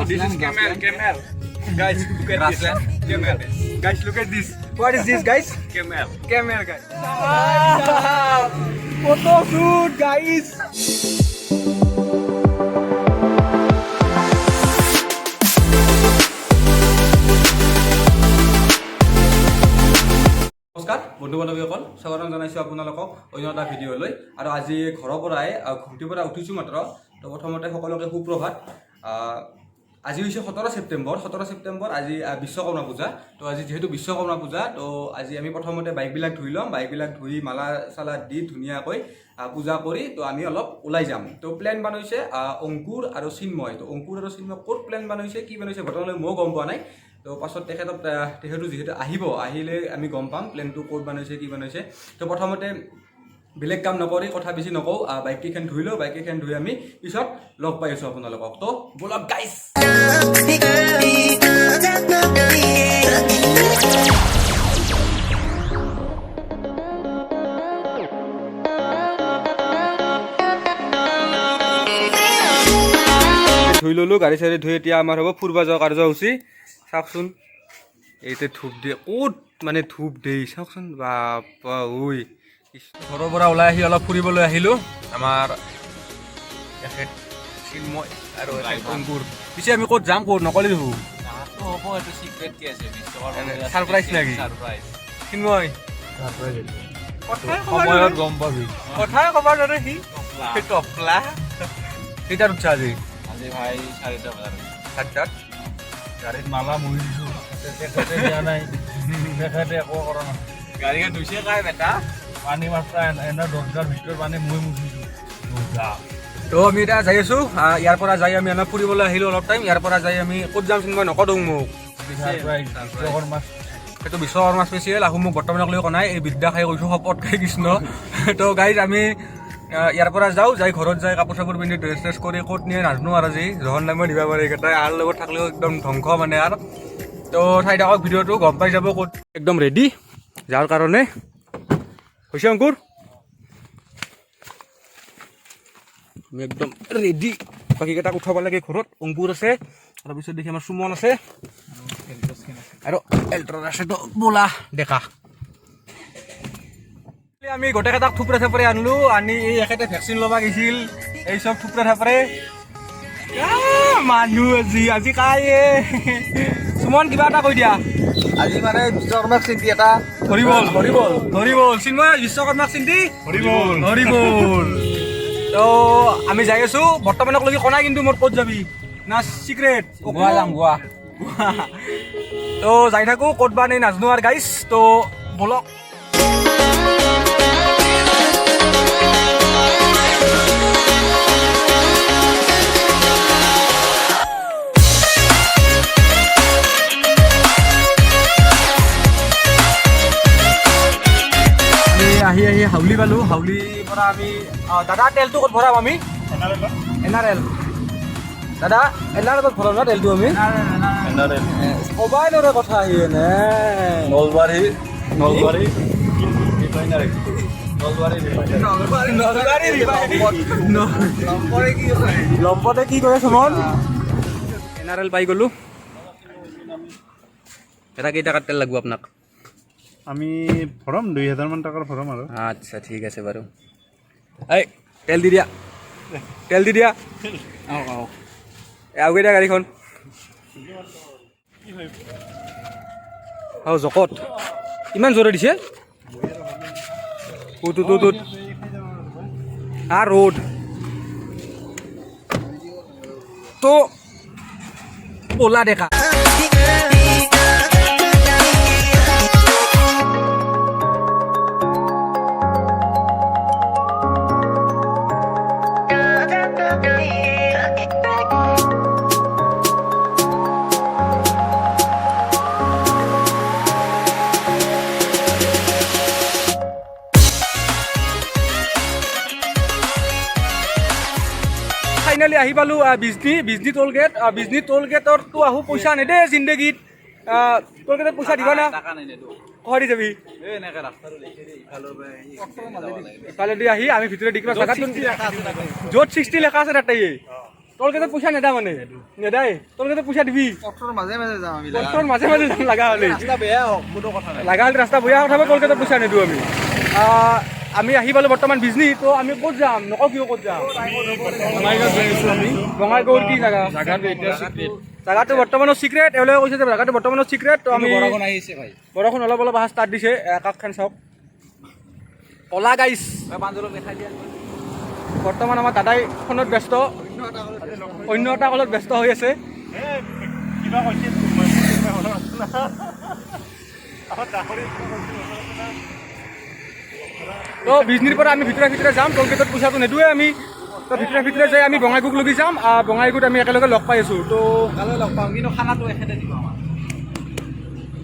This is camel. Guys, look at this. Camel. Guys, look at this. What is this, guys? Camel. Camel, guys. Photo shoot, guys. নমস্কাৰ বন্ধু বান্ধৱীসকল স্বাগতম জনাইছোঁ আপোনালোকক অন্য এটা ভিডিঅ'লৈ আৰু আজি ঘৰৰ পৰাই ঘুমটিৰ পৰা উঠিছোঁ মাত্ৰ তো প্ৰথমতে সকলোকে সুপ্ৰভাত আজি হৈছে 17 ছেপ্টেম্বৰ আজি বিশ্বকৰ্মা পূজা তো আজি যেহেতু বিশ্বকৰ্মা পূজা তো আজি আমি প্ৰথমতে বাইকবিলাক ধুই ল'ম বাইকবিলাক ধুই মালা চালা দি ধুনীয়াকৈ পূজা কৰি তো আমি অলপ ওলাই যাম তো প্লেন বনাইছে অংকুৰ আৰু চিন্ময় তো অংকুৰ আৰু চিন্ময় ক'ত প্লেন বনাইছে কি বনাইছে বৰ্তমানলৈ মই গম পোৱা নাই তো পাছত তেখেতো যিহেতু আহিলে আমি গম পাম প্লেনটো ক'ত বনাইছে কি বনাইছে তো প্ৰথমতে বেলেগ কাম নকৰি কথা বেছি নকওঁ বাইককেইখন ধুই লওঁ বাইককেইখন ধুই আমি পিছত লগ পাই আছোঁ আপোনালোকক তো ব'লক গাইছ ধুই ল'লোঁ গাড়ী চাড়ী ধুই এতিয়া আমাৰ হ'ব ফুৰিব যোৱা কাৰ্যসূচী চাওকচোন এইতে ধূপ দিয়ে ক'ত মানে ধূপ দিয়ে চাওকচোন বাপা ঐ ঘৰৰ পৰা ওলাই আহি অলপ ফুৰিবলৈ আহিলোঁ আমাৰ এখেত চিন্ময় আৰু অংকুৰ পিছে আমি ক'ত যাম ক'ত নকলি দেখোঁ ছাৰপ্ৰাইজ নেকি চিন্ময় সময়ত গম পাবি কথাই ক'ব জানে সি টপলা কেইটাত উঠছা আজি ভাই 4টা বজাত 7টাত গাড়ীত মালা মুৰি দিছোঁ তেখেতে দিয়া নাই তেখেতে একো কৰা নাই গাড়ীখন ধুইছে কাই বেটা পানী মাত্ৰা এনে দৰকাৰ ভিতৰত পানী মই মুচিছোঁ তো আমি এতিয়া যাই আছোঁ ইয়াৰ পৰা যাই আমি অলপ ফুৰিবলৈ আহিলোঁ অলপ টাইম ইয়াৰ পৰা যাই আমি ক'ত যাম চিন্ময় নকওঁ মোক বিশ্বকৰ্মা সেইটো বিশ্বকৰ্মা স্পেচিয়েল আহোঁ মোক বৰ্তমানক লৈ কোৱা নাই এই বিদ্যা খাই কৈছোঁ শপত খাই কৃষ্ণ তো গাইজ আমি ইয়াৰ পৰা যাওঁ যাই ঘৰত যাই কাপোৰ চাপোৰ পিন্ধি ড্ৰেছ ট্ৰেছ কৰি ক'ত নিয়ে নাজানো আৰু আজি জহন নামে দিব পাৰে এইকেইটাই আৰু লগত থাকিলেও একদম ধ্বংস মানে আৰু তো চাই থাকক ভিডিঅ'টো গম পাই যাব ক'ত একদম ৰেডি যাৰ কাৰণে হৈছে অংকুৰ আমি একদম ৰেডি বাকীকেইটাক উঠাব লাগে ঘৰত অংকুৰ আছে তাৰপিছত দেখি আমাৰ সুমন আছে আৰু এল্ট্ৰাছ আছে তো বোলা ডেকা আমি গোটেইকেইটাক থুপৰা থাপৰে আনিলোঁ আনি এই এখেতে ভেকচিন ল'ব গৈছিল এই চব থুপৰা থাপৰে মানুহ আজি কায়ে সুমন কিবা এটা কৈ দিয়া আজি মানে বিশ্বকৰ্মাক চিন্তি এটা হৰিবল চিন্ময় বিশ্বকৰ্মাক চিন্তি হৰিবল তো আমি যাই আছোঁ বৰ্তমানক লগি কোনাই কিন্তু মোৰ ক'ত যাবি না চিক্ৰেট গোৱা যাম গোৱা তো যাই থাকোঁ ক'ত বা নেই নাজানো আৰু গাইছ তো ব'লক আহি হাউলি পালোঁ হাউলিৰ পৰা আমি দাদা তেলটো ক'ত ভৰাম আমি NRL দাদা NRL ক'ত ভৰাম ন তেলটো আমি ক'বাই নৰে কথা আহি এনে নলবাৰী লম্পতে কি কৰে সুমন NRL পাই গ'লোঁ এটা কেইটাকাত তেল লাগিব আপোনাক আমি ভৰাম 2000 মান টকাৰ ভৰাম আৰু আচ্ছা ঠিক আছে বাৰু এই তেল দি দিয়া আগে দিয়া গাড়ীখন জকত ইমান জোৰে দিছে ৰ'দ তো ব'লা ডেকা ফাইনেলি আহি পালোঁ বিজনী টোল গেটতো আহোঁ পইচা নেদে জিন্দগীত টোল গেটত পইচা দিবা না কহৰি যাবি ইফালে দি আহি আমি ভিতৰে দেখি য'ত 60 লেখা আছে তাতে তোৰ কেইটা পইচা নেদা মানে নেদাই তোৰ কেইটা পইচা দিবি পথৰ মাজে মাজে যাম আমি তোৰ মাজে মাজে যাম লগা হ'লে ৰাস্তা বেয়া হওক কোনো কথা নাই লগা হ'লে ৰাস্তা বেয়া কথা তোৰ কেইটা পইচা নিদিওঁ আমি আমি আহি পালোঁ বৰ্তমান বিজনী তো আমি ক'ত যাম নকওঁ কিয় ক'ত যাম বঙাইগাঁৱত গৈ আছোঁ আমি বঙাইগাঁৱৰ কি জেগা জাগাটো এতিয়া চিক্ৰেট জেগাটো বৰ্তমানৰ চিক্ৰেট এওঁলোকে কৈছে যে জেগাটো বৰ্তমানৰ চিক্ৰেট তো আমি বৰষুণ আহিছে ভাই বৰষুণ অলপ অলপ অহা ষ্টাৰ্ট দিছে আকাশখন চাওক কলা গাইছ বান্দৰক দেখাই দিয়া বৰ্তমান আমাৰ দাদাই ফোনত ব্যস্ত অন্য এটা কলত ব্যস্ত হৈ আছে কিবা কৈছে তো বিজনীৰ পৰা আমি ভিতৰে ভিতৰে যাম টোল গেটত পইচাটো নিদোৱে আমি তো ভিতৰে যাই আমি বঙাইগাঁৱক লগি যাম বঙাইগাঁৱত আমি একেলগে লগ পাই আছোঁ তো কালৈ লগ পাম কিন্তু খানাটো এখেতে দিব আমাক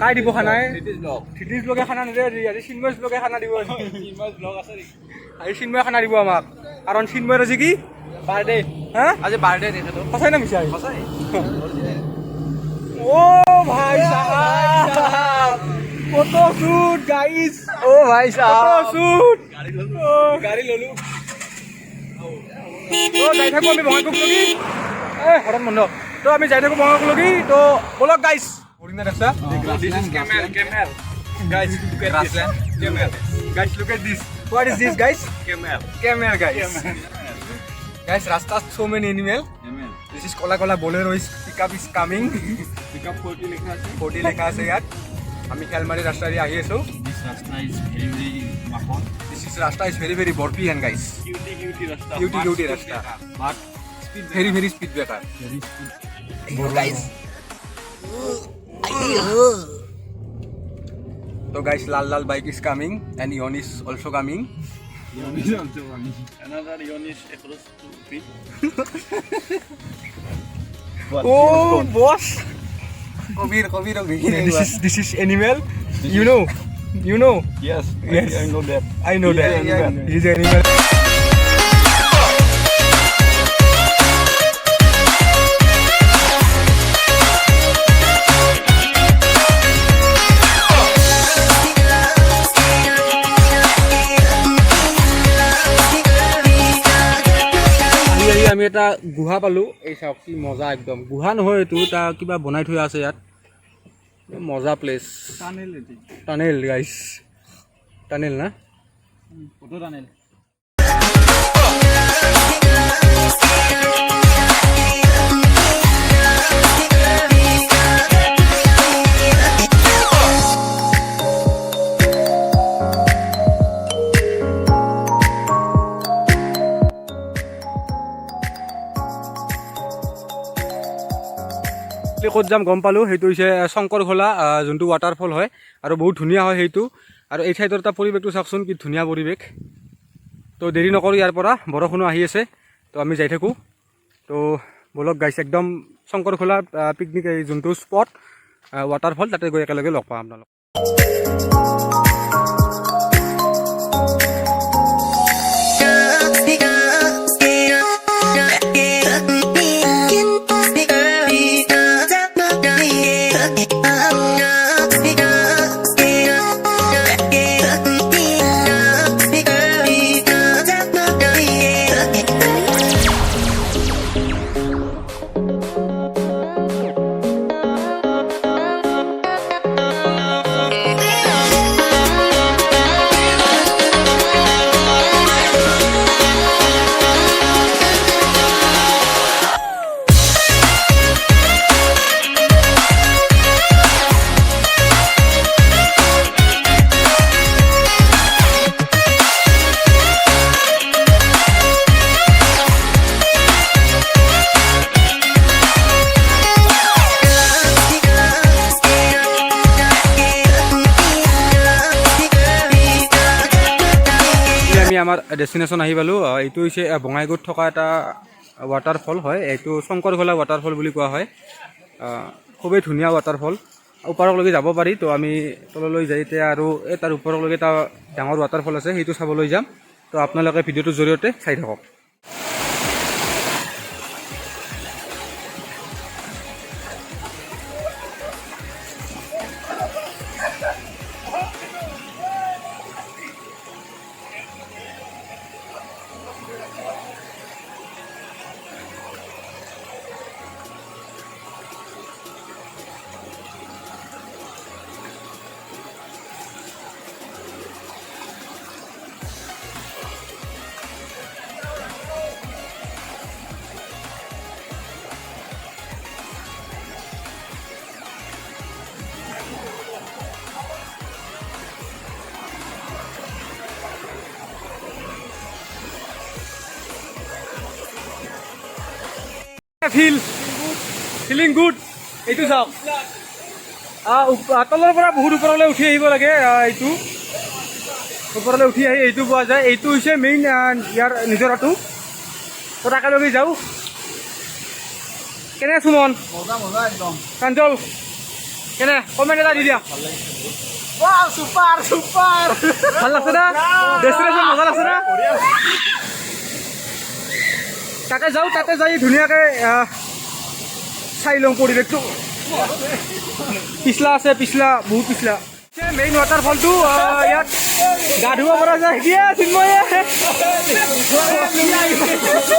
কাই দিব খানাই ব্লগ থিতিজ লোকে খানা নিদিয়ে আজি চিন্ময় লোকে খানা দিব ব্লগ আছে নেকি আজি চিন্ময়ে খানা দিব আমাক কাৰণ চিন্ময়ৰ আজি কি বাৰ্থডে হা আজি বাৰ্থডে তেখেতৰ সঁচাই না মিছাই সঁচাই ओ भाई साहब फोटो शूट गाइस ओ भाई फोटो शूट গাড়ী ললো তো যাই থাকো আমি বঙাইগাঁৱক লগি হঠাৎ বন্ধ তো আমি যাই থাকো বঙাইগাঁৱক লগি তো বলক guys পরিনা দেখছা This is camel. Guys, look at this. Camel. Guys, look at this. what is this guys Camel. camel guys rasta so many animal this is kola kola bolero is pickup is coming Pickup 40 লেখা আছে। 40 লেখা আছে ইয়াত আমি খেলমাৰি ৰাস্তা দি আহি আছো This rasta is very makon. this is rasta is very burpy and guys Cutie rasta. cutie rasta But very speed breaker very speed. so guys lal bike is coming and Yon is also coming Another Yonish across to feet. oh boss Kobir this is animal you know Yes, Yes. I know that. I know that he's an animal আমি এটা গুহা পালোঁ এই চাওক কি মজা একদম গুহা নহয় এইটো এটা কিবা বনাই থোৱা আছে ইয়াত মজা প্লেচ টানেল গাইছ টানেল না Photo tunnel. ক'ত যাম গম পালোঁ সেইটো হৈছে শংকৰঘোলা যোনটো ৱাটাৰফল হয় আৰু বহুত ধুনীয়া হয় সেইটো আৰু এই ঠাইটোৰ এটা পৰিৱেশটো চাওকচোন কি ধুনীয়া পৰিৱেশ তো দেৰি নকৰোঁ ইয়াৰ পৰা বৰষুণো আহি আছে তো আমি যাই থাকোঁ তো বলক গাইছ একদম শংকৰঘোলা পিকনিক এই যোনটো স্পট ৱাটাৰফল তাতে গৈ একেলগে লগ পাম আপোনালোক আমাৰ ডেষ্টিনেশ্যন আহি পালোঁ এইটো হৈছে বঙাইগাঁৱত থকা এটা ৱাটাৰফল হয় এইটো শংকৰঘোলা ৱাটাৰফল বুলি কোৱা হয় খুবেই ধুনীয়া ৱাটাৰফল ওপৰলৈকে যাব পাৰি তো আমি তললৈ যাই এতিয়া আৰু এই তাৰ ওপৰলৈকে এটা ডাঙৰ ৱাটাৰফল আছে সেইটো চাবলৈ যাম তো আপোনালোকে ভিডিঅ'টোৰ জৰিয়তে চাই থাকক ফিলিং গুড এইটো চাওক তলৰ পৰা বহুত ওপৰলৈ উঠি আহিব লাগে এইটো ওপৰলৈ উঠি আহি এইটো পোৱা যায় এইটো হৈছে মেইন ইয়াৰ নিজৰাটো তো তাকে লৈ যাওঁ কেনে সুমন মজা একদম কাঞ্চল কেনে কমেণ্ট এটা দি দিয়া চুপাৰ ভাল লাগছে না ডেষ্টিনেশ্যন মজা লাগছে না তাতে যাওঁ তাতে যাই ধুনীয়াকৈ চাই লওঁ পৰিৱেশটো পিছলা আছে বহুত পিছলা মেইন ৱাটাৰফলটো ইয়াত গা ধুব পৰা যায় দিয়া চিন্ময়ে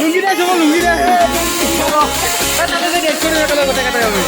লুংগি দে চব লুংগি দে তাতে যে ডেট কৰি একেলগে গোটেইকেইটাই আমি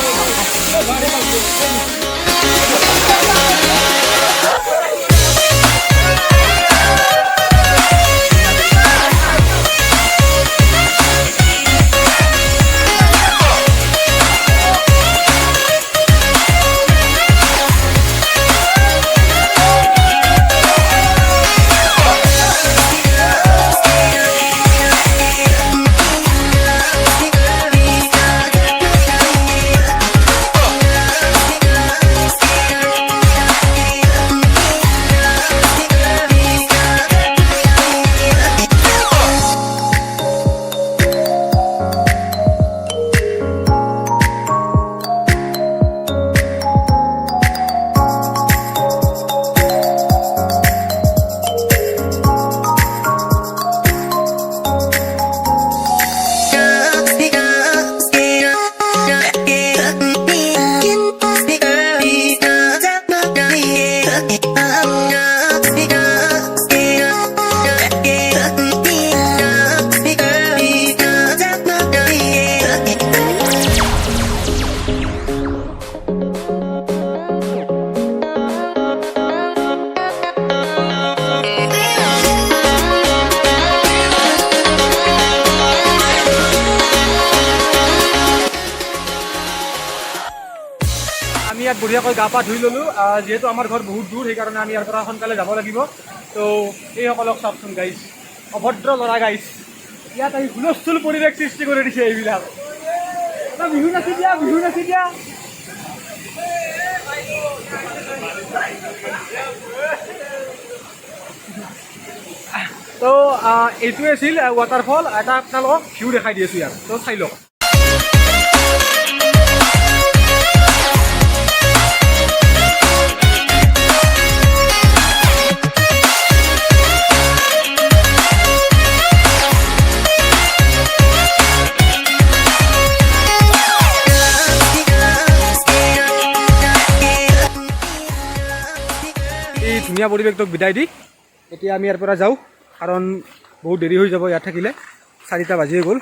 আমি ইয়াত বঢ়িয়াকৈ গা পা ধুই ল'লোঁ যিহেতু আমাৰ ঘৰ বহুত দূৰ সেইকাৰণে আমি ইয়াৰ পৰা সোনকালে যাব লাগিব তো এইসকলক চাওকচোন গাইজ অভদ্ৰ ল'ৰা গাইজ ইয়াত আহি হুলস্থুল পৰিৱেশ সৃষ্টি কৰি দিছে এইবিলাক বিহু নাচি দিয়া তো এইটোৱে আছিল ৱাটাৰফল এটা আপোনালোকক ভিউ দেখাই দি আছোঁ ইয়াত তো চাই লওক ধুনীয়া পৰিৱেশটোক বিদায় দি এতিয়া আমি ইয়াৰ পৰা যাওঁ কাৰণ বহুত দেৰি হৈ যাব ইয়াত থাকিলে 4টা বাজিয়ে গ'ল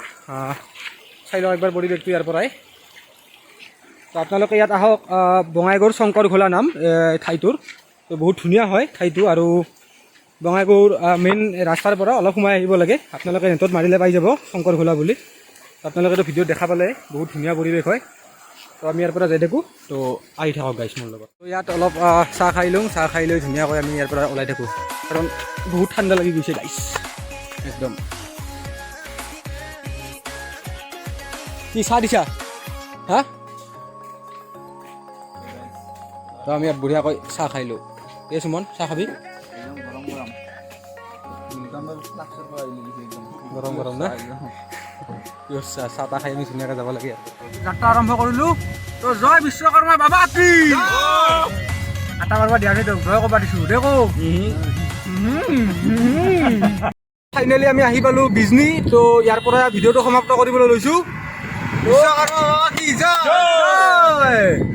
চাই লওঁ একবাৰ পৰিৱেশটো ইয়াৰ পৰাই তো আপোনালোকে ইয়াত আহক বঙাইগাঁৱৰ শংকৰ ঘোলা নাম ঠাইটোৰ তো বহুত ধুনীয়া হয় ঠাইটো আৰু বঙাইগাঁৱৰ মেইন ৰাস্তাৰ পৰা অলপ সোমাই আহিব লাগে আপোনালোকে নেটত মাৰিলে পাই যাব শংকৰ ঘোলা বুলি আপোনালোকেতো ভিডিঅ'ত দেখা পালে বহুত ধুনীয়া পৰিৱেশ হয় তো আমি ইয়াৰ পৰা যাই থাকোঁ তো আহি থাকক গাইছ মোৰ লগত তো ইয়াত অলপ চাহ খাই লৈ ধুনীয়াকৈ আমি ইয়াৰ পৰা ওলাই থাকোঁ কাৰণ বহুত ঠাণ্ডা লাগি গৈছে গাইছ একদম কি চাহ দিছা হা তো আমি ইয়াত বঢ়িয়াকৈ চাহ খাই লওঁ এই সুমন চাহ খাবি গৰম না চাহ তাহ খাই আমি ধুনীয়াকৈ যাব লাগে যাত্ৰা আৰম্ভ কৰিলোঁ তো জয় বিশ্বকৰ্মা বাবা কি আটা মাৰিব দিয়া নাই তোক জয় ক'ব দিছোঁ দে কওক ফাইনেলি আমি আহি পালোঁ বিজনী তো ইয়াৰ পৰা ভিডিঅ'টো সমাপ্ত কৰিবলৈ লৈছোঁ বিশ্বকৰ্মা বাবা কি জয়